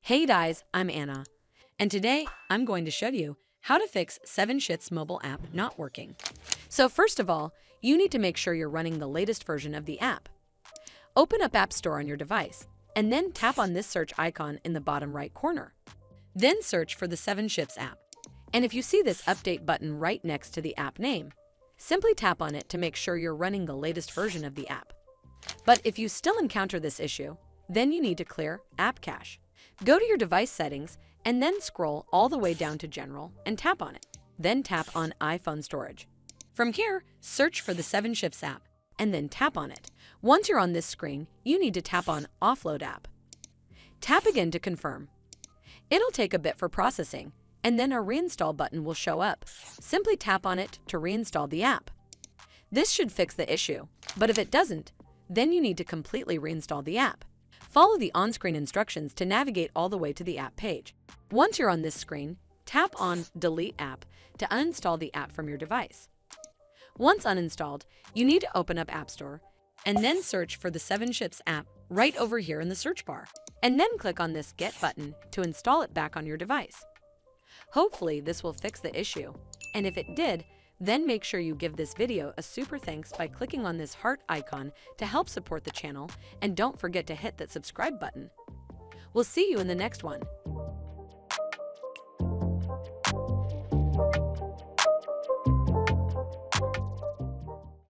Hey guys, I'm Anna, and today I'm going to show you how to fix 7shifts mobile app not working. So first of all, you need to make sure you're running the latest version of the app. Open up App Store on your device, and then tap on this search icon in the bottom right corner. Then search for the 7shifts app. And if you see this update button right next to the app name, simply tap on it to make sure you're running the latest version of the app. But if you still encounter this issue, then you need to clear App Cache. Go to your device settings and then scroll all the way down to General and tap on it. Then tap on iPhone Storage. From here, search for the 7shifts app and then tap on it. Once you're on this screen, you need to tap on Offload App. Tap again to confirm. It'll take a bit for processing, and then a Reinstall button will show up. Simply tap on it to reinstall the app. This should fix the issue, but if it doesn't, then you need to completely reinstall the app. Follow the on-screen instructions to navigate all the way to the app page. Once you're on this screen, tap on Delete App to uninstall the app from your device. Once uninstalled, you need to open up App Store and then search for the 7shifts app right over here in the search bar, and then click on this Get button to install it back on your device. Hopefully this will fix the issue, and if it did, then make sure you give this video a super thanks by clicking on this heart icon to help support the channel, and don't forget to hit that subscribe button. We'll see you in the next one.